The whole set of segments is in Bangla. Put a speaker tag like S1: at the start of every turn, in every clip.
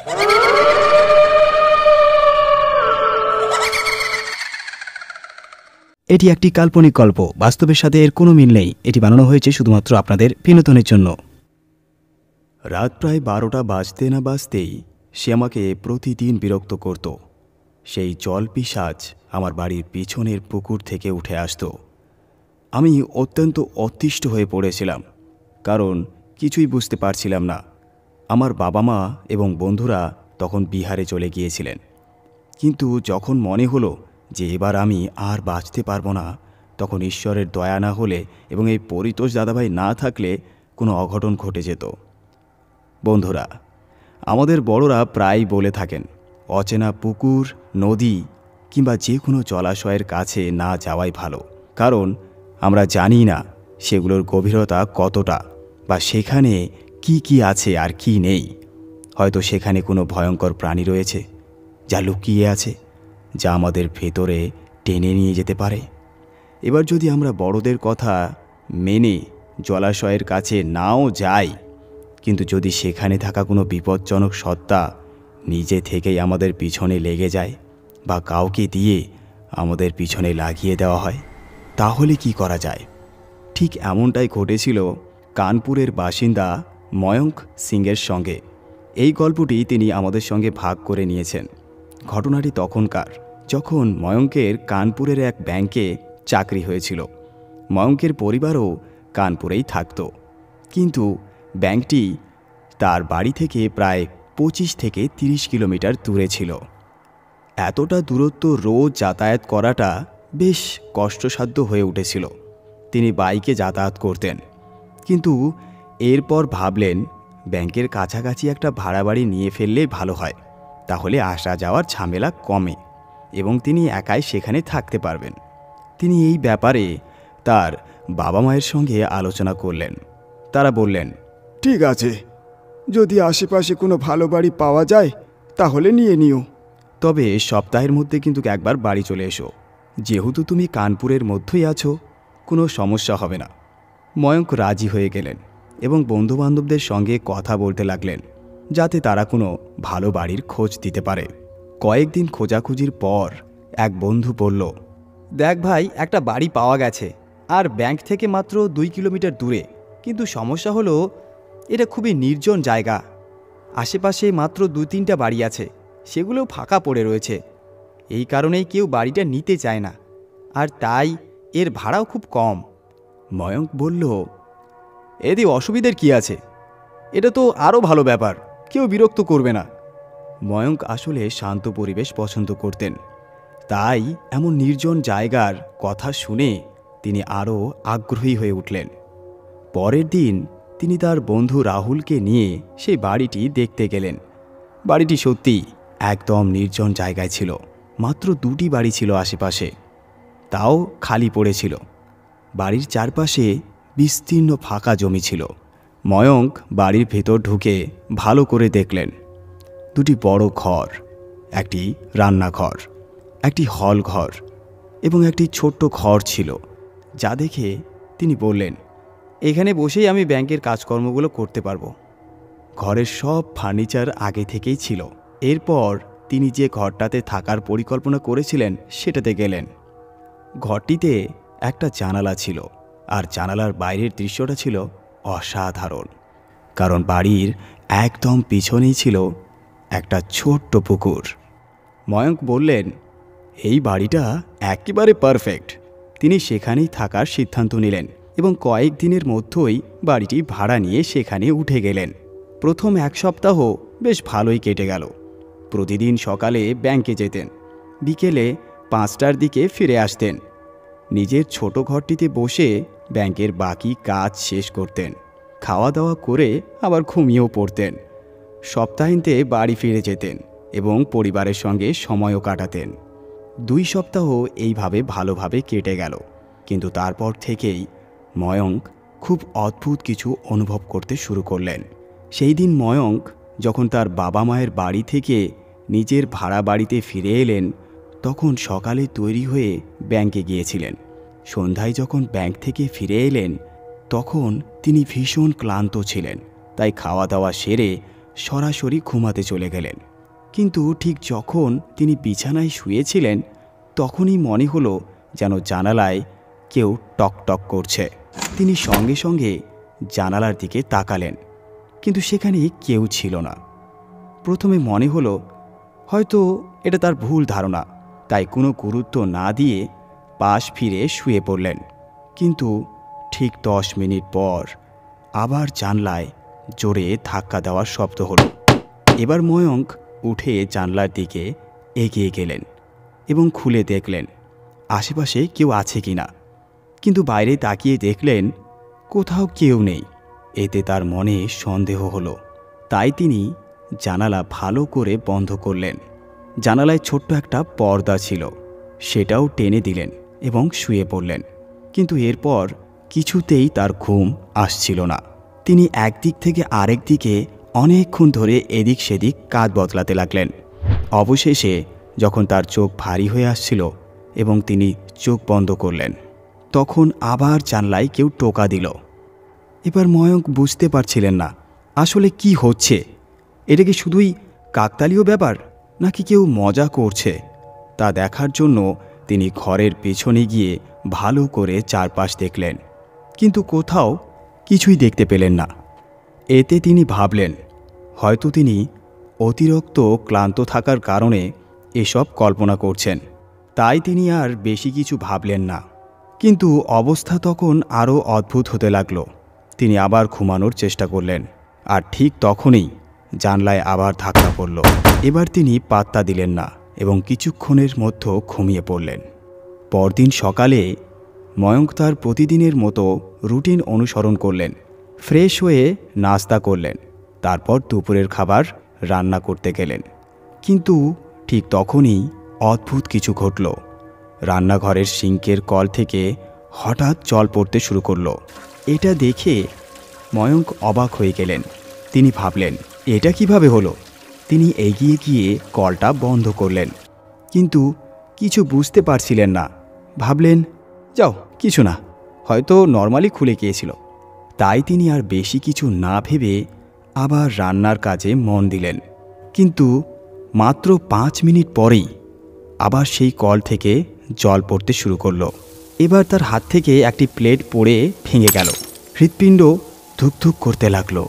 S1: এটি একটি কাল্পনিক গল্প, বাস্তবের সাথে এর কোনো মিল নেই। এটি বানানো হয়েছে শুধুমাত্র আপনাদের বিনোদনের জন্য। রাত প্রায় 12টা বাজতে না বাজতেই সে আমাকে প্রতিদিন বিরক্ত করত। সেই জল পিশাচ আমার বাড়ির পিছনের পুকুর থেকে উঠে আসত। আমি অত্যন্ত অতিষ্ঠ হয়ে পড়েছিলাম, কারণ কিছুই বুঝতে পারছিলাম না। আমার বাবা মা এবং বন্ধুরা তখন বিহারে চলে গিয়েছিলেন। কিন্তু যখন মনে হলো যে এবার আমি আর বাঁচতে পারবো না, তখন ঈশ্বরের দয়া না হলে এবং এই পরিতোষ দাদাভাই না থাকলে কোনো অঘটন ঘটে যেত। বন্ধুরা, আমাদের বড়রা প্রায়ই বলে থাকেন, অচেনা পুকুর, নদী কিংবা যে কোনো জলাশয়ের কাছে না যাওয়াই ভালো, কারণ আমরা জানি না সেগুলোর গভীরতা কতটা, বা সেখানে কি কি আছে আর কি নেই। হয়তো সেখানে কোনো ভয়ঙ্কর প্রাণী রয়েছে যা লুকিয়ে আছে, যা আমাদের ভেতরে টেনে নিয়ে যেতে পারে। এবার যদি আমরা বড়দের কথা মেনে জলাশয়ের কাছে নাও যাই, কিন্তু যদি সেখানে থাকা কোনো বিপজ্জনক সত্তা নিজে থেকেই আমাদের পিছনে লেগে যায় বা কাউকে দিয়ে আমাদের পিছনে লাগিয়ে দেওয়া হয়, তাহলে কি করা যায়? ঠিক এমনটাই ঘটেছিল কানপুরের বাসিন্দা ময়ঙ্ক সিংয়ের সঙ্গে। এই গল্পটি তিনি আমাদের সঙ্গে ভাগ করে নিয়েছেন। ঘটনাটি তখনকার, যখন ময়ঙ্কের কানপুরের এক ব্যাংকে চাকরি হয়েছিল। ময়ঙ্কের পরিবারও কানপুরেই থাকত, কিন্তু ব্যাংকটি তার বাড়ি থেকে প্রায় 25 থেকে 30 কিলোমিটার দূরে ছিল। এতটা দূরত্ব রোজ যাতায়াত করাটা বেশ কষ্টসাধ্য হয়ে উঠেছিল। তিনি বাইকে যাতায়াত করতেন, কিন্তু এরপর ভাবলেন ব্যাংকের কাছাকাছি একটা ভাড়া বাড়ি নিয়ে ফেললে ভালো হয়, তাহলে আসা যাওয়ার ঝামেলা কমে এবং তিনি একাই সেখানে থাকতে পারবেন। তিনি এই ব্যাপারে তার বাবা মায়ের সঙ্গে আলোচনা করলেন। তারা বললেন,
S2: ঠিক আছে, যদি আশেপাশে কোনো ভালো বাড়ি পাওয়া যায় তাহলে নিয়ে নিও।
S1: তবে সপ্তাহের মধ্যে কিন্তু একবার বাড়ি চলে এসো, যেহেতু তুমি কানপুরের মধ্যেই আছো, কোনো সমস্যা হবে না। ময়ঙ্ক রাজি হয়ে গেলেন এবং বন্ধুবান্ধবদের সঙ্গে কথা বলতে লাগলেন, যাতে তারা কোনো ভালো বাড়ির খোঁজ দিতে পারে। কয়েকদিন খোঁজাখুঁজির পর এক বন্ধু বলল, দেখ ভাই, একটা বাড়ি পাওয়া গেছে, আর ব্যাংক থেকে মাত্র 2 কিলোমিটার দূরে। কিন্তু সমস্যা হলো এটা খুবই নির্জন জায়গা। আশেপাশে মাত্র 2-3টা বাড়ি আছে, সেগুলোও ফাঁকা পড়ে রয়েছে। এই কারণেই কেউ বাড়িটা নিতে চায় না, আর তাই এর ভাড়াও খুব কম। ময়ঙ্ক বলল, এতে অসুবিধার কি আছে? এটা তো আরও ভালো ব্যাপার, কেউ বিরক্ত করবে না। ময়ঙ্ক আসলে শান্ত পরিবেশ পছন্দ করতেন, তাই এমন নির্জন জায়গার কথা শুনে তিনি আরও আগ্রহী হয়ে উঠলেন। পরের দিন তিনি তার বন্ধু রাহুলকে নিয়ে সেই বাড়িটি দেখতে গেলেন। বাড়িটি সত্যিই একদম নির্জন জায়গায় ছিল। মাত্র 2টি বাড়ি ছিল আশেপাশে, তাও খালি পড়েছিল। বাড়ির চারপাশে বিস্তীর্ণ ফাঁকা জমি ছিল। ময়ঙ্ক বাড়ির ভেতর ঢুকে ভালো করে দেখলেন, 2টি বড় ঘর, একটি রান্নাঘর, একটি হল ঘর এবং একটি ছোট্ট ঘর ছিল, যা দেখে তিনি বললেন, এখানে বসেই আমি ব্যাংকের কাজকর্মগুলো করতে পারবো। ঘরের সব ফার্নিচার আগে থেকেই ছিল। এরপর তিনি যে ঘরটাতে থাকার পরিকল্পনা করেছিলেন সেটাতে গেলেন। ঘরটিতে একটা জানালা ছিল, আর জানালার বাইরের দৃশ্যটা ছিল অসাধারণ, কারণ বাড়ির একদম পিছনেই ছিল একটা ছোট্ট পুকুর। ময়ঙ্ক বললেন, এই বাড়িটা একেবারে পারফেক্ট। তিনি সেখানেই থাকার সিদ্ধান্ত নিলেন এবং কয়েকদিনের মধ্যেই বাড়িটি ভাড়া নিয়ে সেখানে উঠে গেলেন। প্রথম 1 সপ্তাহ বেশ ভালোই কেটে গেল। প্রতিদিন সকালে ব্যাংকে যেতেন, বিকেলে 5টার দিকে ফিরে আসতেন। নিজের ছোট ঘরটিতে বসে ব্যাংকের বাকি কাজ শেষ করতেন, খাওয়া দাওয়া করে আবার ঘুমিয়েও পড়তেন। সপ্তাহান্তে বাড়ি ফিরে যেতেন এবং পরিবারের সঙ্গে সময়ও কাটাতেন। 2 সপ্তাহ এইভাবে ভালোভাবে কেটে গেল, কিন্তু তারপর থেকেই ময়ঙ্ক খুব অদ্ভুত কিছু অনুভব করতে শুরু করলেন। সেই দিন ময়ঙ্ক যখন তার বাবা মায়ের বাড়ি থেকে নিজের ভাড়া বাড়িতে ফিরে এলেন, তখন সকালে তৈরি হয়ে ব্যাংকে গিয়েছিলেন। সন্ধ্যায় যখন ব্যাংক থেকে ফিরে এলেন, তখন তিনি ভীষণ ক্লান্ত ছিলেন। তাই খাওয়া দাওয়া সেরে সরাসরি ঘুমাতে চলে গেলেন। কিন্তু ঠিক যখন তিনি বিছানায় শুয়েছিলেন তখনই মনে হলো যেন জানালায় কেউ টক টক করছে। তিনি সঙ্গে সঙ্গে জানালার দিকে তাকালেন, কিন্তু সেখানে কেউ ছিল না। প্রথমে মনে হলো হয়তো এটা তার ভুল ধারণা, তাই কোনো গুরুত্ব না দিয়ে পাশ ফিরে শুয়ে পড়লেন। কিন্তু ঠিক 10 মিনিট পর আবার জানলায় জোরে ধাক্কা দেওয়ার শব্দ হলো। এবার ময়ঙ্ক উঠে জানলার দিকে এগিয়ে গেলেন এবং খুলে দেখলেন আশেপাশে কেউ আছে কিনা। কিন্তু বাইরে তাকিয়ে দেখলেন কোথাও কেউ নেই। এতে তার মনে সন্দেহ হলো, তাই তিনি জানালা ভালো করে বন্ধ করলেন। জানালায় ছোট্ট একটা পর্দা ছিল, সেটাও টেনে দিলেন এবং শুয়ে পড়লেন। কিন্তু এরপর কিছুতেই তার ঘুম আসছিল না। তিনি একদিক থেকে আরেক দিকে অনেকক্ষণ ধরে এদিক সেদিক কাঁধ বদলাতে লাগলেন। অবশেষে যখন তার চোখ ভারী হয়ে আসছিল এবং তিনি চোখ বন্ধ করলেন, তখন আবার জানলায় কেউ টোকা দিল। এবার ময়ঙ্ক বুঝতে পারছিলেন না আসলে কি হচ্ছে। এটা কি শুধুই কাকতালীয় ব্যাপার নাকি কেউ মজা করছে? তা দেখার জন্য তিনি ঘরের পেছনে গিয়ে ভালো করে চারপাশ দেখলেন, কিন্তু কোথাও কিছুই দেখতে পেলেন না। এতে তিনি ভাবলেন হয়তো তিনি অতিরিক্ত ক্লান্ত থাকার কারণে এসব কল্পনা করছেন। তাই তিনি আর বেশি কিছু ভাবলেন না। কিন্তু অবস্থা তখন আরও অদ্ভুত হতে লাগল। তিনি আবার ঘুমানোর চেষ্টা করলেন, আর ঠিক তখনই জানলায় আবার ধাক্কা পড়ল। এবার তিনি পাত্তা দিলেন না এবং কিছুক্ষণের মধ্যে ঘুমিয়ে পড়লেন। পরদিন সকালে ময়ঙ্ক তার প্রতিদিনের মতো রুটিন অনুসরণ করলেন। ফ্রেশ হয়ে নাস্তা করলেন, তারপর দুপুরের খাবার রান্না করতে গেলেন। কিন্তু ঠিক তখনই অদ্ভুত কিছু ঘটল। রান্নাঘরের সিঙ্কের কল থেকে হঠাৎ জল পড়তে শুরু করল। এটা দেখে ময়ঙ্ক অবাক হয়ে গেলেন। তিনি ভাবলেন এটা কিভাবে হলো। তিনি এগিয়ে গিয়ে কলটা বন্ধ করলেন, কিন্তু কিছু বুঝতে পারছিলেন না। ভাবলেন যাও, কিছু না, হয়তো নর্মালি খুলে গিয়েছিল। তাই তিনি আর বেশি কিছু না ভেবে আবার রান্নার কাজে মন দিলেন। কিন্তু মাত্র 5 মিনিট পরেই আবার সেই কল থেকে জল পড়তে শুরু করলো। এবার তার হাত থেকে একটি প্লেট পড়ে ভেঙে গেল। হৃৎপিণ্ড ধুকধুক করতে লাগলো।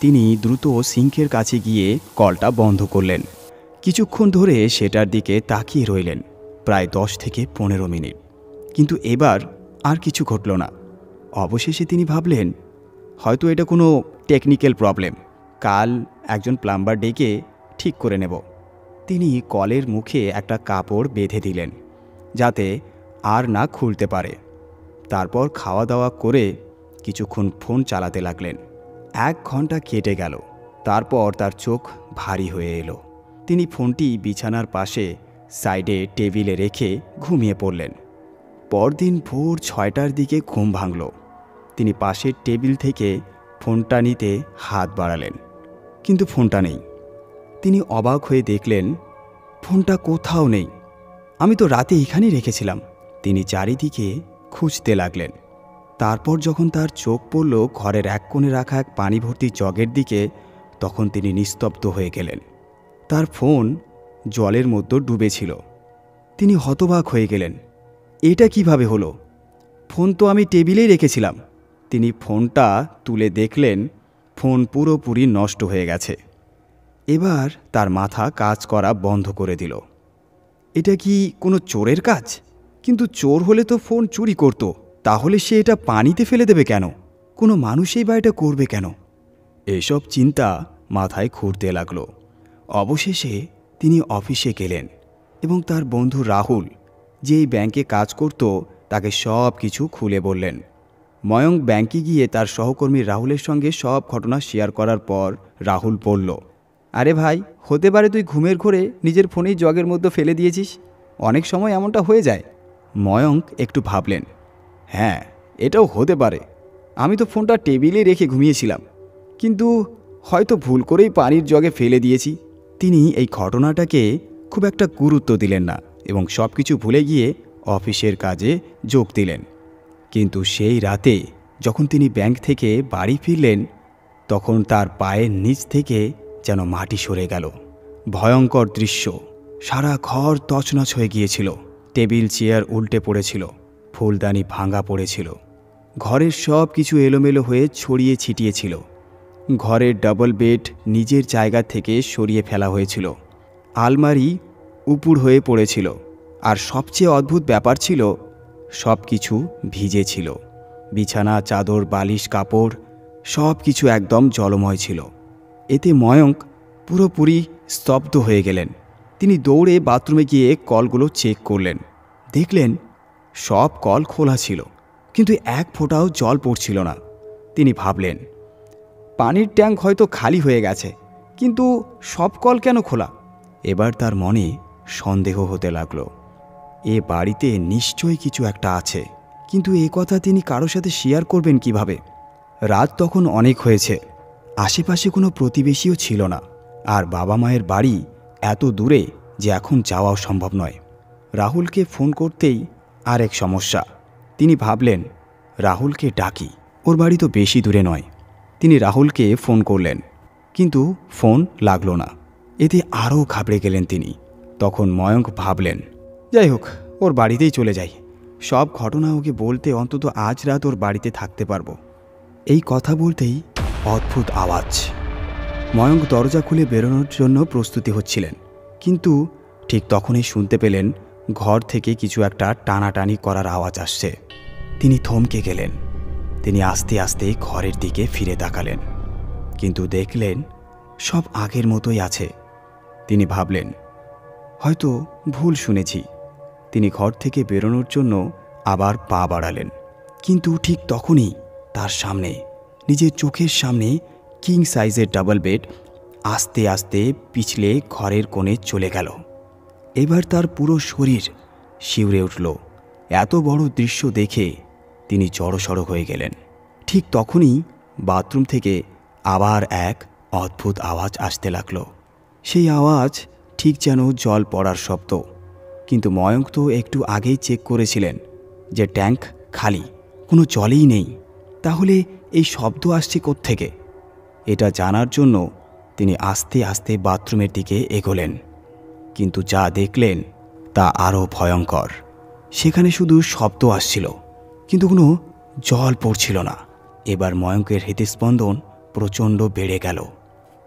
S1: তিনি দ্রুত সিঙ্কের কাছে গিয়ে কলটা বন্ধ করলেন। কিছুক্ষণ ধরে সেটার দিকে তাকিয়ে রইলেন, প্রায় 10 থেকে 15 মিনিট। কিন্তু এবার আর কিছু ঘটল না। অবশেষে তিনি ভাবলেন হয়তো এটা কোনো টেকনিক্যাল প্রবলেম, কাল একজন প্লাম্বার ডেকে ঠিক করে নেব। তিনি কলের মুখে একটা কাপড় বেঁধে দিলেন যাতে আর না খুলতে পারে। তারপর খাওয়া দাওয়া করে কিছুক্ষণ ফোন চালাতে লাগলেন। 1 ঘন্টা কেটে গেল। তারপর তার চোখ ভারী হয়ে এলো। তিনি ফোনটি বিছানার পাশে সাইডে টেবিলে রেখে ঘুমিয়ে পড়লেন। পরদিন ভোর 6টার দিকে ঘুম ভাঙল। তিনি পাশের টেবিল থেকে ফোনটা নিতে হাত বাড়ালেন, কিন্তু ফোনটা নেই। তিনি অবাক হয়ে দেখলেন ফোনটা কোথাও নেই। আমি তো রাতে এখানেই রেখেছিলাম। তিনি চারিদিকে খুঁজতে লাগলেন। তারপর যখন তার চোখ পড়ল ঘরের এক কোণে রাখা এক পানি ভর্তি জগের দিকে, তখন তিনি নিস্তব্ধ হয়ে গেলেন। তার ফোন জলের মধ্যে ডুবেছিল। তিনি হতবাক হয়ে গেলেন, এটা কিভাবে হলো? ফোন তো আমি টেবিলেই রেখেছিলাম। তিনি ফোনটা তুলে দেখলেন ফোন পুরোপুরি নষ্ট হয়ে গেছে। এবার তার মাথা কাজ করা বন্ধ করে দিল। এটা কি কোনো চোরের কাজ? কিন্তু চোর হলে তো ফোন চুরি করত, তাহলে সে এটা পানিতে ফেলে দেবে কেন? কোনো মানুষই বা এটা করবে কেন? এসব চিন্তা মাথায় ঘুরতে লাগলো। অবশেষে তিনি অফিসে গেলেন এবং তার বন্ধু রাহুল, যে এই ব্যাংকে কাজ করত, তাকে সব কিছু খুলে বললেন। ময়ঙ্ক ব্যাংকে গিয়ে তার সহকর্মী রাহুলের সঙ্গে সব ঘটনা শেয়ার করার পর রাহুল বলল, আরে ভাই, হতে পারে তুই ঘুমের ঘোরে নিজের ফোনেই জগের মধ্যে ফেলে দিয়েছিস। অনেক সময় এমনটা হয়ে যায়। ময়ঙ্ক একটু ভাবলেন, হ্যাঁ, এটাও হতে পারে। আমি তো ফোনটা টেবিলে রেখে ঘুমিয়েছিলাম, কিন্তু হয়তো ভুল করেই পানির জগে ফেলে দিয়েছি। তিনি এই ঘটনাটাকে খুব একটা গুরুত্ব দিলেন না এবং সব কিছু ভুলে গিয়ে অফিসের কাজে যোগ দিলেন। কিন্তু সেই রাতে যখন তিনি ব্যাংক থেকে বাড়ি ফিরলেন, তখন তার পায়ের নিচ থেকে যেন মাটি সরে গেল। ভয়ঙ্কর দৃশ্য। সারা ঘর তছনছ হয়ে গিয়েছিল। টেবিল চেয়ার উল্টে পড়েছিল, ফুলদানি ভাঙা পড়েছিল, ঘরের সব কিছু এলোমেলো হয়ে ছড়িয়ে ছিটিয়েছিল। ঘরের ডাবল বেড নিজের জায়গা থেকে সরিয়ে ফেলা হয়েছিল, আলমারি উপুড় হয়ে পড়েছিল, আর সবচেয়ে অদ্ভুত ব্যাপার ছিল সব কিছু ভিজে ছিল। বিছানা, চাদর, বালিশ, কাপড় সব কিছু একদম জলময় ছিল। এতে ময়ঙ্ক পুরোপুরি স্তব্ধ হয়ে গেলেন। তিনি দৌড়ে বাথরুমে গিয়ে কলগুলো চেক করলেন। দেখলেন সব কল খোলা ছিল, কিন্তু এক ফোঁটাও জল পড়ছিল না। তিনি ভাবলেন, পানির ট্যাঙ্ক হয়তো খালি হয়ে গেছে, কিন্তু সব কল কেন খোলা? এবার তার মনে সন্দেহ হতে লাগলো। এ বাড়িতে নিশ্চয়ই কিছু একটা আছে, কিন্তু এ কথা তিনি কারোর সাথে শেয়ার করবেন কিভাবে? রাত তখন অনেক হয়েছে, আশেপাশে কোনো প্রতিবেশীও ছিল না, আর বাবা মায়ের বাড়ি এত দূরে যে এখন যাওয়াও সম্ভব নয়। রাহুলকে ফোন করতেই আর এক সমস্যা। তিনি ভাবলেন, রাহুলকে ডাকি, ওর বাড়ি তো বেশি দূরে নয়। তিনি রাহুলকে ফোন করলেন, কিন্তু ফোন লাগলো না। এতে আরও ঘাবড়ে গেলেন তিনি। তখন ময়ঙ্ক ভাবলেন, যাই হোক, ওর বাড়িতেই চলে যাই। সব ঘটনা ওকে বলতে অন্তত আজ রাত ওর বাড়িতে থাকতে পারবো। এই কথা বলতেই অদ্ভুত আওয়াজ। ময়ঙ্ক দরজা খুলে বেরোনোর জন্য প্রস্তুতি হচ্ছিলেন, কিন্তু ঠিক তখনই শুনতে পেলেন ঘর থেকে কিছু একটা টানাটানি করার আওয়াজ আসছে। তিনি থমকে গেলেন। তিনি আস্তে আস্তে ঘরের দিকে ফিরে তাকালেন, কিন্তু দেখলেন সব আগের মতোই আছে। তিনি ভাবলেন, হয়তো ভুল শুনেছি। তিনি ঘর থেকে বেরোনোর জন্য আবার পা বাড়ালেন, কিন্তু ঠিক তখনই তার সামনে, নিজের চোখের সামনে কিং সাইজের ডাবল বেড আস্তে আস্তে পিছলে ঘরের কোণে চলে গেল। এবার তার পুরো শরীর শিউরে উঠল। এত বড় দৃশ্য দেখে তিনি জড়সড় হয়ে গেলেন। ঠিক তখনই বাথরুম থেকে আবার এক অদ্ভুত আওয়াজ আসতে লাগলো। সেই আওয়াজ ঠিক যেন জল পড়ার শব্দ, কিন্তু ময়ঙ্ক তো একটু আগেই চেক করেছিলেন যে ট্যাঙ্ক খালি, কোনো জলই নেই। তাহলে এই শব্দ আসছে কোত্থেকে? এটা জানার জন্য তিনি আস্তে আস্তে বাথরুমের দিকে এগোলেন, কিন্তু যা দেখলেন তা আরও ভয়ঙ্কর। সেখানে শুধু শব্দ আসছিল, কিন্তু কোনো জল পড়ছিল না। এবার ময়ঙ্কের হৃদস্পন্দন প্রচণ্ড বেড়ে গেল।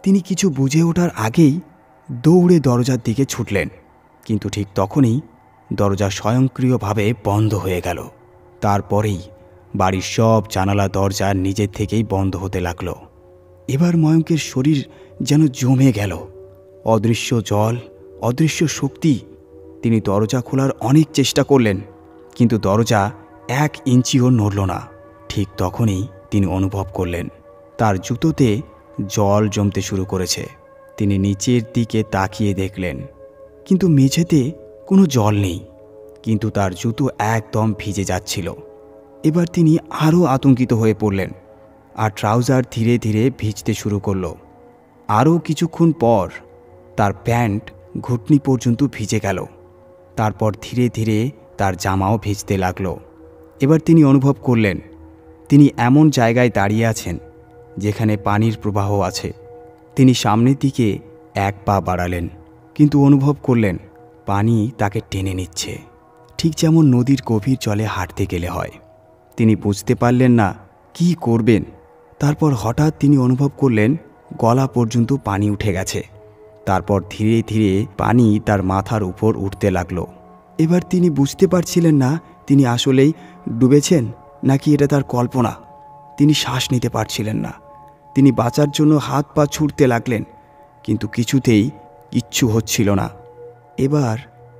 S1: তিনি কিছু বুঝে ওঠার আগেই দৌড়ে দরজার দিকে ছুটলেন, কিন্তু ঠিক তখনই দরজা স্বয়ংক্রিয়ভাবে বন্ধ হয়ে গেল। তারপরেই বাড়ির সব জানালা দরজা নিজের থেকেই বন্ধ হতে লাগলো। এবার ময়ঙ্কের শরীর যেন জমে গেল। অদৃশ্য জল, অদৃশ্য শক্তি। তিনি দরজা খোলার অনেক চেষ্টা করলেন, কিন্তু দরজা 1 ইঞ্চিও নড়ল না। ঠিক তখনই তিনি অনুভব করলেন তার জুতোতে জল জমতে শুরু করেছে। তিনি নিচের দিকে তাকিয়ে দেখলেন, কিন্তু মেঝেতে কোনো জল নেই, কিন্তু তার জুতো একদম ভিজে যাচ্ছিল। এবার তিনি আরও আতঙ্কিত হয়ে পড়লেন, আর ট্রাউজার ধীরে ধীরে ভিজতে শুরু করল। আরও কিছুক্ষণ পর তার প্যান্ট ঘুটনি পর্যন্ত ভিজে গেল। তারপর ধীরে ধীরে তার জামাও ভিজতে লাগলো। এবার তিনি অনুভব করলেন তিনি এমন জায়গায় দাঁড়িয়ে আছেন যেখানে পানির প্রবাহ আছে। তিনি সামনের দিকে 1 পা বাড়ালেন, কিন্তু অনুভব করলেন পানি তাকে টেনে নিচ্ছে, ঠিক যেমন নদীর গভীর জলে হাঁটতে গেলে হয়। তিনি বুঝতে পারলেন না কি করবেন। তারপর হঠাৎ তিনি অনুভব করলেন গলা পর্যন্ত পানি উঠে গেছে। তারপর ধীরে ধীরে পানি তার মাথার উপর উঠতে লাগলো। এবার তিনি বুঝতে পারছিলেন না তিনি আসলেই ডুবেছেন নাকি এটা তার কল্পনা। তিনি শ্বাস নিতে পারছিলেন না। তিনি বাঁচার জন্য হাত পা ছুটতে লাগলেন, কিন্তু কিছুতেই কিচ্ছু হচ্ছিল না। এবার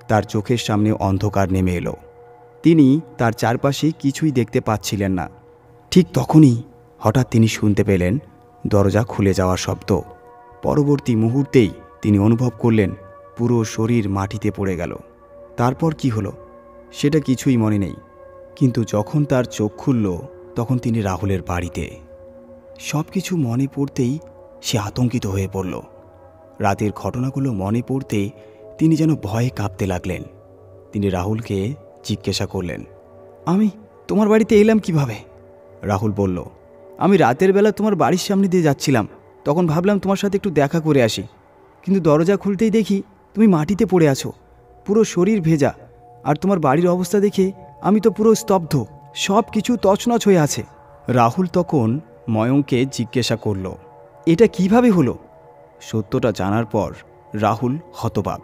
S1: তার চোখের সামনে অন্ধকার নেমে এলো। তিনি তার চারপাশে কিছুই দেখতে পাচ্ছিলেন না। ঠিক তখনই হঠাৎ তিনি শুনতে পেলেন দরজা খুলে যাওয়ার শব্দ। পরবর্তী মুহূর্তেই তিনি অনুভব করলেন পুরো শরীর মাটিতে পড়ে গেল। তারপর কি হলো সেটা কিছুই মনে নেই, কিন্তু যখন তার চোখ খুলল তখন তিনি রাহুলের বাড়িতে। সব কিছু মনে পড়তেই সে আতঙ্কিত হয়ে পড়ল। রাতের ঘটনাগুলো মনে পড়তে তিনি যেন ভয়ে কাঁপতে লাগলেন। তিনি রাহুলকে জিজ্ঞাসা করলেন, আমি তোমার বাড়িতে এলাম কিভাবে? রাহুল বলল, আমি রাতের বেলা তোমার বাড়ির সামনে দিয়ে যাচ্ছিলাম, তখন ভাবলাম তোমার সাথে একটু দেখা করে আসি, কিন্তু দরজা খুলতেই দেখি তুমি মাটিতে পড়ে আছো, পুরো শরীর ভেজা। আর তোমার বাড়ির অবস্থা দেখে আমি তো পুরো স্তব্ধ, সব কিছু তছনছ হয়ে আছে। রাহুল তখন ময়ঙ্ককে জিজ্ঞাসা করল, এটা কিভাবে হলো? সত্যটা জানার পর রাহুল হতবাক।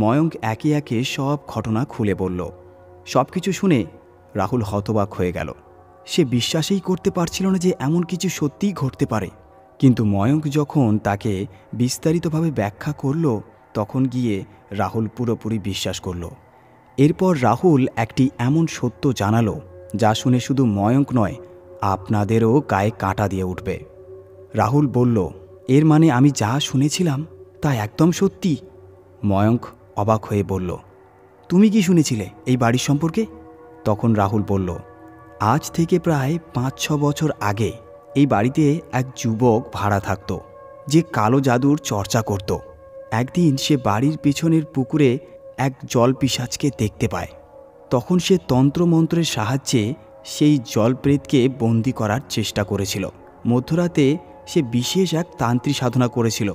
S1: ময়ঙ্ক একে একে সব ঘটনা খুলে বলল। সব কিছু শুনে রাহুল হতবাক হয়ে গেল। সে বিশ্বাসই করতে পারছিল না যে এমন কিছু সত্যিই ঘটতে পারে। কিন্তু ময়ঙ্ক যখন তাকে বিস্তারিতভাবে ব্যাখ্যা করল, তখন গিয়ে রাহুল পুরোপুরি বিশ্বাস করল। এরপর রাহুল একটি এমন সত্য জানালো যা শুনে শুধু ময়ঙ্ক নয়, আপনাদেরও গায়ে কাঁটা দিয়ে উঠবে। রাহুল বলল, এর মানে আমি যা শুনেছিলাম তা একদম সত্যি? ময়ঙ্ক অবাক হয়ে বলল, তুমি কি শুনেছিলে এই বাড়ির সম্পর্কে? তখন রাহুল বলল, আজ থেকে প্রায় 5-6 বছর আগে এই বাড়িতে এক যুবক ভাড়া থাকত, যে কালো জাদুর চর্চা করত। একদিন সে বাড়ির পিছনের পুকুরে এক জলপিশাচকে দেখতে পায়। তখন সে তন্ত্রমন্ত্রের সাহায্যে সেই জলপ্রেতকে বন্দি করার চেষ্টা করেছিল। মধ্যরাতে সে বিশেষ এক তান্ত্রিক সাধনা করেছিল,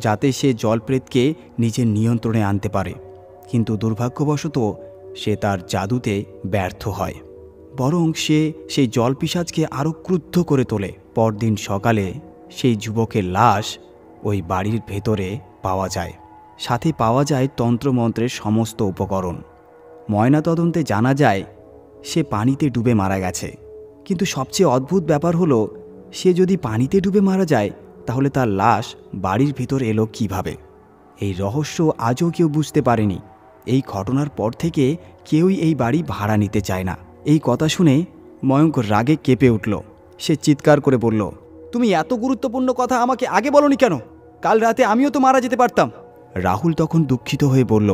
S1: যাতে সে জলপ্রেতকে নিজের নিয়ন্ত্রণে আনতে পারে। কিন্তু দুর্ভাগ্যবশত সে তার জাদুতে ব্যর্থ হয়, বরং সে সেই জলপিশাচকে আরও ক্রুদ্ধ করে তোলে। পরদিন সকালে সেই যুবকের লাশ ওই বাড়ির ভেতরে পাওয়া যায়। সাথে পাওয়া যায় তন্ত্রমন্ত্রের সমস্ত উপকরণ। ময়নাতদন্তে জানা যায় সে পানিতে ডুবে মারা গেছে। কিন্তু সবচেয়ে অদ্ভুত ব্যাপার হলো, সে যদি পানিতে ডুবে মারা যায় তাহলে তার লাশ বাড়ির ভিতর এলো কিভাবে? এই রহস্য আজও কেউ বুঝতে পারেনি। এই ঘটনার পর থেকে কেউই এই বাড়ি ভাড়া নিতে চায় না। এই কথা শুনে ময়ঙ্ক রাগে কেঁপে উঠল। সে চিৎকার করে বলল, তুমি এত গুরুত্বপূর্ণ কথা আমাকে আগে বলনি কেন? কাল রাতে আমিও তো মারা যেতে পারতাম। রাহুল তখন দুঃখিত হয়ে বলল,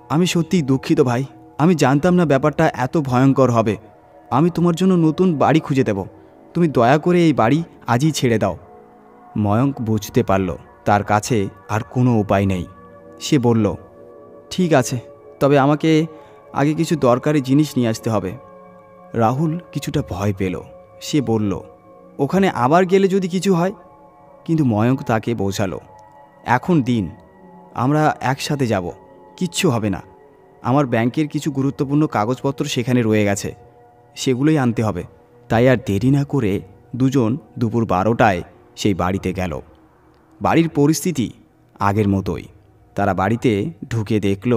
S1: আমি সত্যিই দুঃখিত ভাই, আমি জানতাম না ব্যাপারটা এত ভয়ঙ্কর হবে। আমি তোমার জন্য নতুন বাড়ি খুঁজে দেব, তুমি দয়া করে এই বাড়ি আজই ছেড়ে দাও। ময়ঙ্ক বুঝতে পারল তার কাছে আর কোনো উপায় নেই। সে বলল, ঠিক আছে, তবে আমাকে আগে কিছু দরকারি জিনিস নিয়ে আসতে হবে। রাহুল কিছুটা ভয় পেল। সে বলল, ওখানে আবার গেলে যদি কিছু হয়? কিন্তু ময়ঙ্ক তাকে বোঝালো, এখন দিন, আমরা একসাথে যাব, কিচ্ছু হবে না। আমার ব্যাংকের কিছু গুরুত্বপূর্ণ কাগজপত্র সেখানে রয়ে গেছে, সেগুলোই আনতে হবে। তাই আর দেরি না করে দুজন দুপুর 12টায় সেই বাড়িতে গেল। বাড়ির পরিস্থিতি আগের মতোই। তারা বাড়িতে ঢুকে দেখল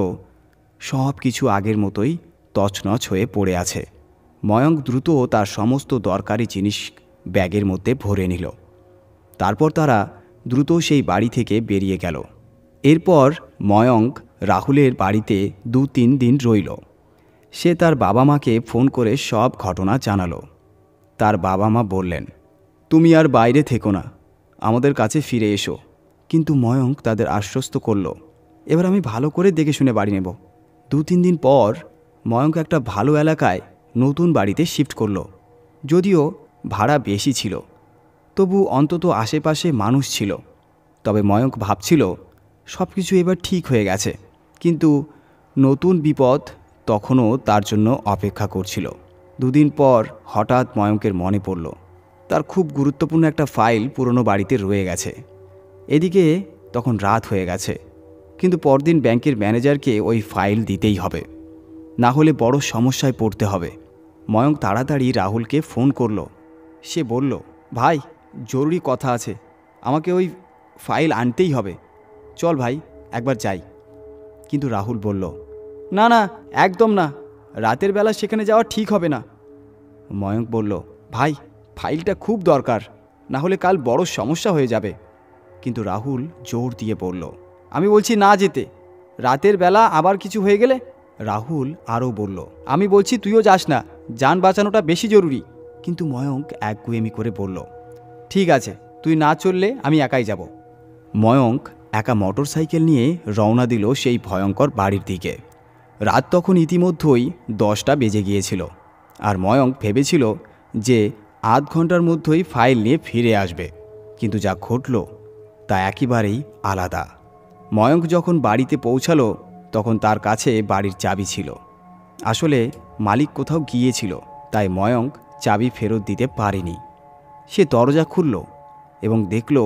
S1: সব কিছু আগের মতোই তছনছ হয়ে পড়ে আছে। ময়ঙ্ক দ্রুত তার সমস্ত দরকারি জিনিস ব্যাগের মধ্যে ভরে নিল। তারপর তারা দ্রুত সেই বাড়ি থেকে বেরিয়ে গেল। এরপর ময়ঙ্ক রাহুলের বাড়িতে 2-3 দিন রইল। সে তার বাবা মাকে ফোন করে সব ঘটনা জানালো। তার বাবা মা বললেন, তুমি আর বাইরে থেকো না, আমাদের কাছে ফিরে এসো। কিন্তু ময়ঙ্ক তাদের আশ্বস্ত করল, এবার আমি ভালো করে দেখে শুনে বাড়ি নেব। 2-3 দিন পর ময়ঙ্ক একটা ভালো এলাকায় নতুন বাড়িতে শিফট করল। যদিও ভাড়া বেশি ছিল, তবু অন্তত আশেপাশে মানুষ ছিল। তবে ময়ঙ্ক ভাবছিল সব কিছু এবার ঠিক হয়ে গেছে, কিন্তু নতুন বিপদ তখনও তার জন্য অপেক্ষা করছিল। 2 দিন পর হঠাৎ ময়ঙ্কের মনে পড়ল তার খুব গুরুত্বপূর্ণ একটা ফাইল পুরনো বাড়িতে রয়ে গেছে। এদিকে তখন রাত হয়ে গেছে, কিন্তু পরদিন ব্যাংকের ম্যানেজারকে ওই ফাইল দিতেই হবে, না হলে বড় সমস্যায় পড়তে হবে। ময়ঙ্ক তাড়াতাড়ি রাহুলকে ফোন করল। সে বলল, ভাই, জরুরি কথা আছে, আমাকে ওই ফাইল আনতেই হবে, চল ভাই একবার যাই। কিন্তু রাহুল বলল, না না, একদম না, রাতের বেলা সেখানে যাওয়া ঠিক হবে না। ময়ঙ্ক বলল, ভাই, ফাইলটা খুব দরকার, না হলে কাল বড় সমস্যা হয়ে যাবে। কিন্তু রাহুল জোর দিয়ে বলল, আমি বলছি না যেতে, রাতের বেলা আবার কিছু হয়ে গেলে। রাহুল আরও বলল, আমি বলছি তুইও যাস না, যান বাঁচানোটা বেশি জরুরি। কিন্তু ময়ঙ্ক একগুয়েমি করে বলল, ঠিক আছে, তুই না চললে আমি একাই যাব। ময়ঙ্ক একা মোটরসাইকেল নিয়ে রওনা দিল সেই ভয়ঙ্কর বাড়ির দিকে। রাত তখন ইতিমধ্যেই 10টা বেজে গিয়েছিল, আর ময়ঙ্ক ভেবেছিল যে আধ ঘন্টার মধ্যেই ফাইল নিয়ে ফিরে আসবে। কিন্তু যা ঘটল তা একেবারেই আলাদা। ময়ঙ্ক যখন বাড়িতে পৌঁছালো তখন তার কাছে বাড়ির চাবি ছিল। আসলে মালিক কোথাও গিয়েছিল, তাই ময়ঙ্ক চাবি ফেরত দিতে পারেনি। সে দরজা খুলল এবং দেখল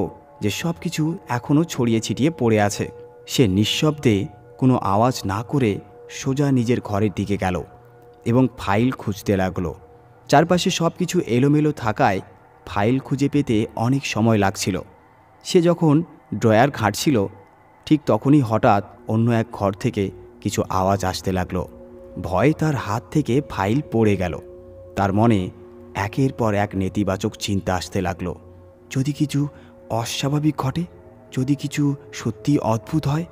S1: যে সব কিছু এখনও ছড়িয়ে ছিটিয়ে পড়ে আছে। সে নিঃশব্দে কোনো আওয়াজ না করে সোজা নিজের ঘরের দিকে গেল এবং ফাইল খুঁজতে লাগলো। চারপাশে সব কিছু এলোমেলো থাকায় ফাইল খুঁজে পেতে অনেক সময় লাগছিল। সে যখন ড্রয়ার ঘাঁটছিল ঠিক তখনই হঠাৎ অন্য এক ঘর থেকে কিছু আওয়াজ আসতে লাগলো। ভয়ে তার হাত থেকে ফাইল পড়ে গেল। তার মনে একের পর এক নেতিবাচক চিন্তা আসতে লাগলো। যদি কিছু অস্বাভাবিক ঘটে, যদি কিছু সত্যি অদ্ভুত হয়।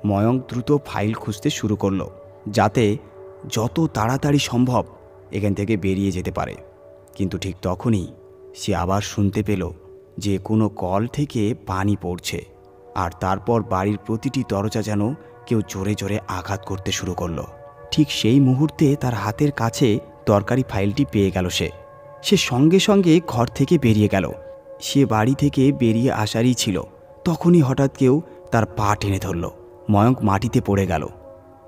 S1: ময়ঙ্ক দ্রুত ফাইল খুঁজতে শুরু করলো, যাতে যত তাড়াতাড়ি সম্ভব এখান থেকে বেরিয়ে যেতে পারে। কিন্তু ঠিক তখনই সে আবার শুনতে পেল যে কোনো কল থেকে পানি পড়ছে, আর তারপর বাড়ির প্রতিটি দরজা যেন কেউ জোরে জোরে আঘাত করতে শুরু করলো। ঠিক সেই মুহূর্তে তার হাতের কাছে দরকারি ফাইলটি পেয়ে গেল। সে সঙ্গে সঙ্গে ঘর থেকে বেরিয়ে গেল। সে বাড়ি থেকে বেরিয়ে আসারই ছিল, তখনই হঠাৎ কেউ তার পা টেনে ধরল। ময়ঙ্ক মাটিতে পড়ে গেল।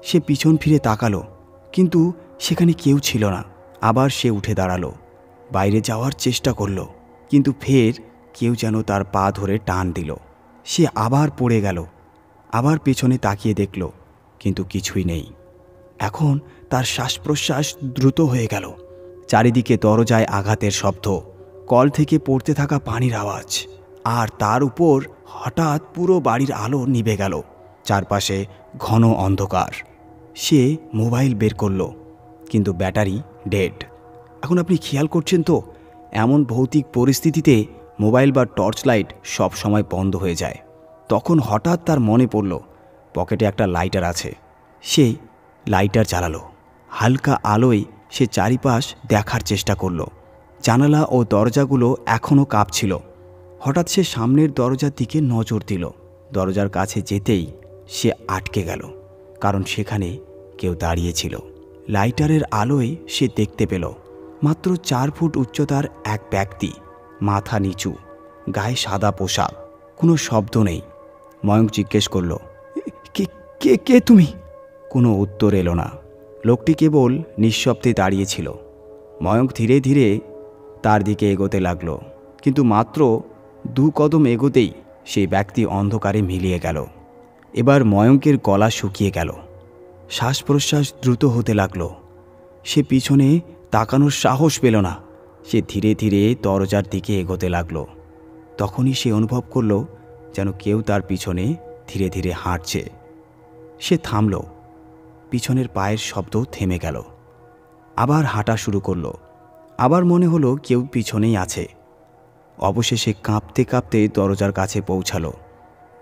S1: সে পিছন ফিরে তাকালো, কিন্তু সেখানে কেউ ছিল না। আবার সে উঠে দাঁড়ালো, বাইরে যাওয়ার চেষ্টা করলো, কিন্তু ফের কেউ যেন তার পা ধরে টান দিল। সে আবার পড়ে গেল, আবার পেছনে তাকিয়ে দেখল, কিন্তু কিছুই নেই। এখন তার শ্বাস প্রশ্বাস দ্রুত হয়ে গেল। চারিদিকে দরজায় আঘাতের শব্দ, কল থেকে পড়তে থাকা পানির আওয়াজ, আর তার উপর হঠাৎ পুরো বাড়ির আলো নিভে গেল। চারপাশে ঘন অন্ধকার। সে মোবাইল বের করল, কিন্তু ব্যাটারি ডেড। এখন আপনি খেয়াল করছেন তো, এমন ভৌতিক পরিস্থিতিতে মোবাইল বা টর্চ লাইট সব সময় বন্ধ হয়ে যায়। তখন হঠাৎ তার মনে পড়ল পকেটে একটা লাইটার আছে। সে লাইটার জ্বালালো। হালকা আলোয় সে চারিপাশ দেখার চেষ্টা করল। জানালা ও দরজাগুলো এখনও কাঁপছিল। হঠাৎ সে সামনের দরজার দিকে নজর দিল। দরজার কাছে যেতেই সে আটকে গেল, কারণ সেখানে কেউ দাঁড়িয়েছিল। লাইটারের আলোয় সে দেখতে পেল মাত্র 4 ফুট উচ্চতার এক ব্যক্তি, মাথা নিচু, গায়ে সাদা পোশাক। কোনো শব্দ নেই। ময়ঙ্ক জিজ্ঞেস করল, কে কে কে তুমি? কোনো উত্তর এলো না। লোকটি কেবল নিঃশব্দে দাঁড়িয়েছিল। ময়ঙ্ক ধীরে ধীরে তার দিকে এগোতে লাগলো, কিন্তু মাত্র 2 কদম এগোতেই সেই ব্যক্তি অন্ধকারে মিলিয়ে গেল। এবার ময়ঙ্কের গলা শুকিয়ে গেল, শ্বাস প্রশ্বাস দ্রুত হতে লাগলো। সে পিছনে তাকানোর সাহস পেল না। সে ধীরে ধীরে দরজার দিকে এগোতে লাগলো। তখনই সে অনুভব করল যেন কেউ তার পিছনে ধীরে ধীরে হাঁটছে। সে থামল। পিছনের পায়ের শব্দ থেমে গেল। আবার হাঁটা শুরু করলো। আবার মনে হলো কেউ পিছনেই আছে। অবশেষে কাঁপতে কাঁপতে দরজার কাছে পৌঁছালো।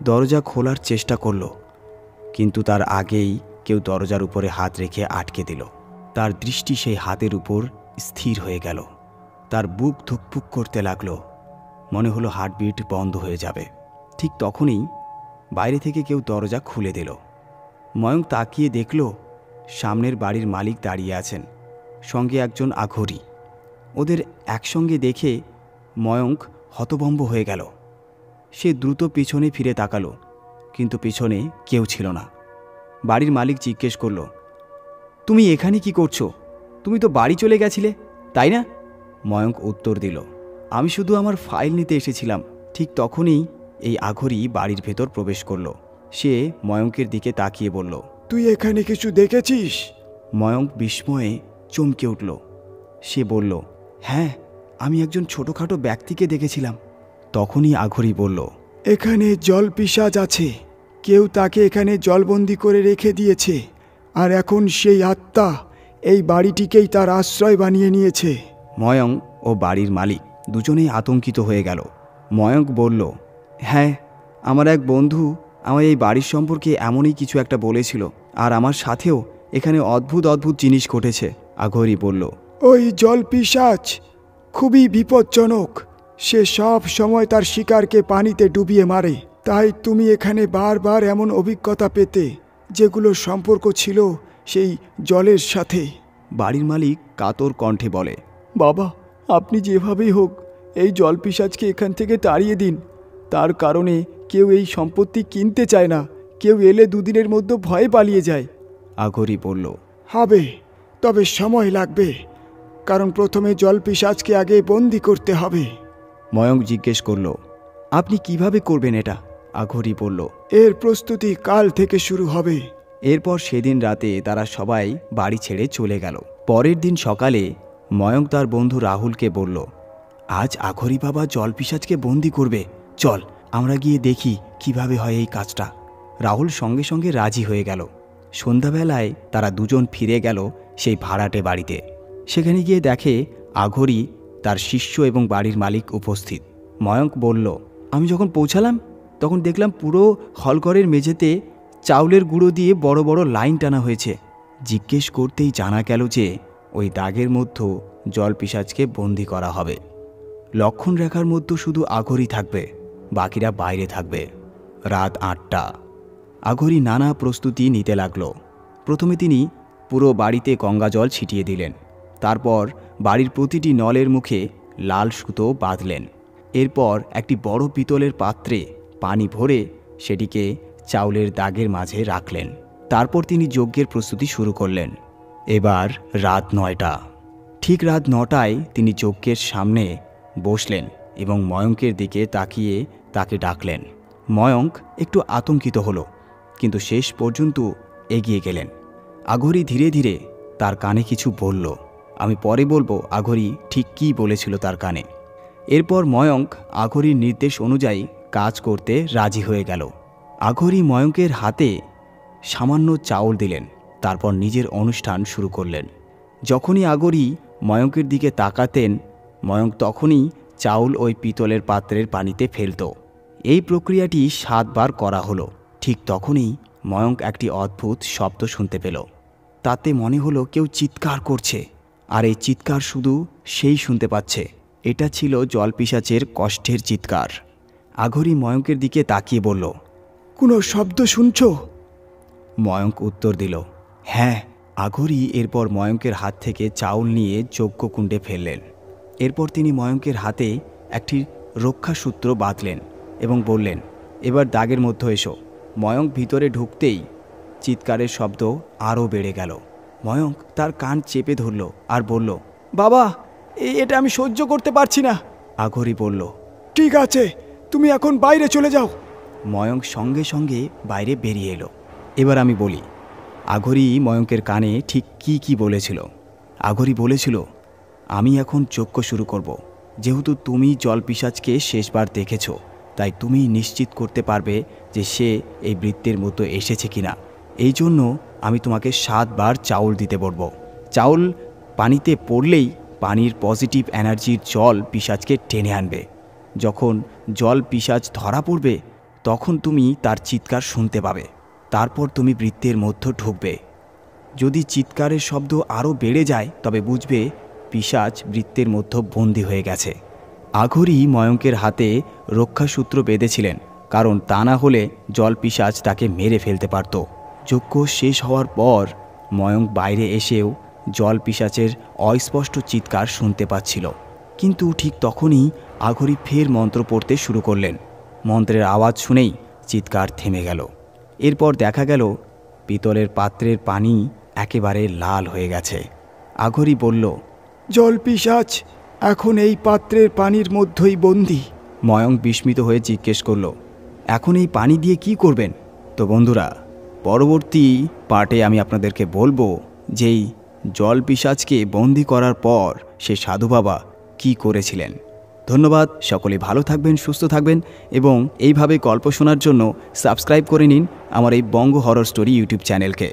S1: দরজা খোলার চেষ্টা করল, কিন্তু তার আগেই কেউ দরজার উপরে হাত রেখে আটকে দিল। তার দৃষ্টি সেই হাতের উপর স্থির হয়ে গেল। তার বুক ধুকপুক করতে লাগলো। মনে হলো হার্টবিট বন্ধ হয়ে যাবে। ঠিক তখনই বাইরে থেকে কেউ দরজা খুলে দিল। ময়ঙ্ক তাকিয়ে দেখল সামনের বাড়ির মালিক দাঁড়িয়ে আছেন, সঙ্গে একজন আঘরি। ওদের একসঙ্গে দেখে ময়ঙ্ক হতভম্ব হয়ে গেল। সে দ্রুত পিছনে ফিরে তাকালো, কিন্তু পিছনে কেউ ছিল না। বাড়ির মালিক জিজ্ঞেস করল, তুমি এখানে কি করছো? তুমি তো বাড়ি চলে গেছিলে, তাই না? ময়ঙ্ক উত্তর দিল, আমি শুধু আমার ফাইল নিতে এসেছিলাম। ঠিক তখনই এই আঘরি বাড়ির ভেতর প্রবেশ করল। সে ময়ঙ্কের দিকে তাকিয়ে বলল,
S2: তুই এখানে কিছু দেখেছিস?
S1: ময়ঙ্ক বিস্ময়ে চমকে উঠল। সে বলল, হ্যাঁ, আমি একজন ছোটোখাটো ব্যক্তিকে দেখেছিলাম। তখনই আঘরি বলল,
S2: এখানে জলপিশাচ আছে। কেউ তাকে এখানে জলবন্দি করে রেখে দিয়েছে, আর এখন সেই আত্মা এই বাড়িটিকেই তার আশ্রয় বানিয়ে নিয়েছে।
S1: ময়ঙ্ক ও বাড়ির মালিক দুজনেই আতঙ্কিত হয়ে গেল। ময়ঙ্ক বলল, হ্যাঁ, আমার এক বন্ধু আমার এই বাড়ির সম্পর্কে এমনই কিছু একটা বলেছিল, আর আমার সাথেও এখানে অদ্ভুত অদ্ভুত জিনিস ঘটেছে। আঘরি বলল,
S2: ওই জলপিশাচ খুবই বিপজ্জনক। সে সব সময় তার শিকারকে পানিতে ডুবিয়ে মারে। তাই তুমি এখানে বারবার এমন অভিজ্ঞতা পেতে, যেগুলো সম্পর্ক ছিল সেই জলের সাথে।
S1: বাড়ির মালিক কাতর কণ্ঠে বলে,
S2: বাবা, আপনি যেভাবেই হোক এই জলপিশাচকে এখান থেকে তাড়িয়ে দিন। তার কারণে কেউ এই সম্পত্তি কিনতে চায় না। কেউ এলে 2 দিনের মধ্যে ভয়ে পালিয়ে যায়।
S1: আঘরি বলল,
S2: হবে, তবে সময় লাগবে, কারণ প্রথমে জলপিশাচকে আগে বন্দি করতে হবে।
S1: ময়ঙ্ক জিজ্ঞেস করল, আপনি কিভাবে করবেন এটা? আঘরি বলল।
S2: এর প্রস্তুতি কাল থেকে শুরু হবে।
S1: এরপর সেদিন রাতে তারা সবাই বাড়ি ছেড়ে চলে গেল। পরের দিন সকালে ময়ঙ্ক তার বন্ধু রাহুলকে বলল, আজ আঘরি বাবা জলপিশাচকে বন্দি করবে, চল আমরা গিয়ে দেখি কিভাবে হয় এই কাজটা। রাহুল সঙ্গে সঙ্গে রাজি হয়ে গেল। সন্ধ্যাবেলায় তারা দুজন ফিরে গেল সেই ভাড়াটে বাড়িতে। সেখানে গিয়ে দেখে আঘরি, তার শিষ্য এবং বাড়ির মালিক উপস্থিত। ময়ঙ্ক বলল, আমি যখন পৌঁছালাম তখন দেখলাম পুরো হলঘরের মেঝেতে চাউলের গুঁড়ো দিয়ে বড় বড় লাইন টানা হয়েছে। জিজ্ঞেস করতেই জানা গেল যে ওই দাগের মধ্যে জলপিশাচকে বন্দি করা হবে। লক্ষণ রেখার মধ্যে শুধু আঘরি থাকবে, বাকিরা বাইরে থাকবে। রাত ৮টা। আঘরি নানা প্রস্তুতি নিতে লাগল। প্রথমে তিনি পুরো বাড়িতে গঙ্গা জল ছিটিয়ে দিলেন। তারপর বাড়ির প্রতিটি নলের মুখে লাল সুতো বাঁধলেন। এরপর একটি বড় পিতলের পাত্রে পানি ভরে সেটিকে চাউলের দাগের মাঝে রাখলেন। তারপর তিনি যজ্ঞের প্রস্তুতি শুরু করলেন। এবার রাত ৯টা। ঠিক রাত ৯টায় তিনি যজ্ঞের সামনে বসলেন এবং ময়ঙ্কের দিকে তাকিয়ে তাকে ডাকলেন। ময়ঙ্ক একটু আতঙ্কিত হলো, কিন্তু শেষ পর্যন্ত এগিয়ে গেলেন। আঘরি ধীরে ধীরে তার কানে কিছু বলল। আমি পরে বলবো আঘরি ঠিক কী বলেছিল তার কানে। এরপর ময়ঙ্ক আঘরির নির্দেশ অনুযায়ী কাজ করতে রাজি হয়ে গেল। আঘরি ময়ঙ্কের হাতে সামান্য চাউল দিলেন, তারপর নিজের অনুষ্ঠান শুরু করলেন। যখনই আঘরি ময়ঙ্কের দিকে তাকাতেন, ময়ঙ্ক তখনই চাউল ওই পিতলের পাত্রের পানিতে ফেলত। এই প্রক্রিয়াটি ৭ বার করা হলো। ঠিক তখনই ময়ঙ্ক একটি অদ্ভুত শব্দ শুনতে পেল। তাতে মনে হলো কেউ চিৎকার করছে, আর এই চিৎকার শুধু সেই শুনতে পাচ্ছে। এটা ছিল জলপিশাচের কষ্টের চিৎকার। আঘরি ময়ঙ্কের দিকে তাকিয়ে বলল,
S2: কোনো শব্দ শুনছো?
S1: ময়ঙ্ক উত্তর দিল, হ্যাঁ। আঘরি এরপর ময়ঙ্কের হাত থেকে চাউল নিয়ে যজ্ঞকুণ্ডে ফেললেন। এরপর তিনি ময়ঙ্কের হাতে একটি রক্ষাসূত্র বাঁধলেন এবং বললেন, এবার দাগের মধ্যে এসো। ময়ঙ্ক ভিতরে ঢুকতেই চিৎকারের শব্দ আরও বেড়ে গেল। ময়ঙ্ক তার কান চেপে ধরল আর বলল, বাবা, এটা আমি সহ্য করতে পারছি না। আঘরি বলল,
S2: ঠিক আছে, তুমি এখন বাইরে চলে যাও।
S1: ময়ঙ্ক সঙ্গে সঙ্গে বাইরে বেরিয়ে এলো। এবার আমি বলি আঘরি ময়ঙ্কের কানে ঠিক কি বলেছিল। আঘরি বলেছিল, আমি এখন যজ্ঞ শুরু করব। যেহেতু তুমি জলপিশাচকে শেষবার দেখেছ, তাই তুমি নিশ্চিত করতে পারবে যে সে এই বৃত্তের মতো এসেছে কিনা। এই জন্য আমি তোমাকে ৭ বার চাউল দিতে বলব। চাউল পানিতে পড়লেই পানির পজিটিভ এনার্জির জল পিশাচকে টেনে আনবে। যখন জল পিশাচ ধরা পড়বে তখন তুমি তার চিৎকার শুনতে পাবে। তারপর তুমি বৃত্তের মধ্যে ঢুকবে। যদি চিৎকারের শব্দ আরও বেড়ে যায় তবে বুঝবে পিশাচ বৃত্তের মধ্যে বন্দী হয়ে গেছে। আঘরি ময়ঙ্কের হাতে রক্ষাসূত্র বেঁধেছিলেন, কারণ তা না হলে জল পিশাচ তাকে মেরে ফেলতে পারত। যজ্ঞ শেষ হওয়ার পর ময়ঙ্ক বাইরে এসেও জল পিশাচের অস্পষ্ট চিৎকার শুনতে পাচ্ছিল। কিন্তু ঠিক তখনই আঘরি ফের মন্ত্র পড়তে শুরু করলেন। মন্ত্রের আওয়াজ শুনেই চিৎকার থেমে গেল। এরপর দেখা গেল পিতলের পাত্রের পানি একেবারে লাল হয়ে গেছে। আঘরি বলল,
S2: জলপিশাচ এখন এই পাত্রের পানির মধ্যেই বন্দী।
S1: ময়ঙ্ক বিস্মিত হয়ে জিজ্ঞেস করল, এখন এই পানি দিয়ে কি করবেন? তো বন্ধুরা, পরবর্তী পার্টে আমি আপনাদেরকে বলবো যেই জল পিশাচকে বন্দি করার পর সে সাধু বাবা কী করেছিলেন। ধন্যবাদ। সকলে ভালো থাকবেন, সুস্থ থাকবেন এবং এইভাবে গল্প শোনার জন্য সাবস্ক্রাইব করে নিন আমার এই বঙ্গ হরর স্টোরি ইউটিউব চ্যানেলকে।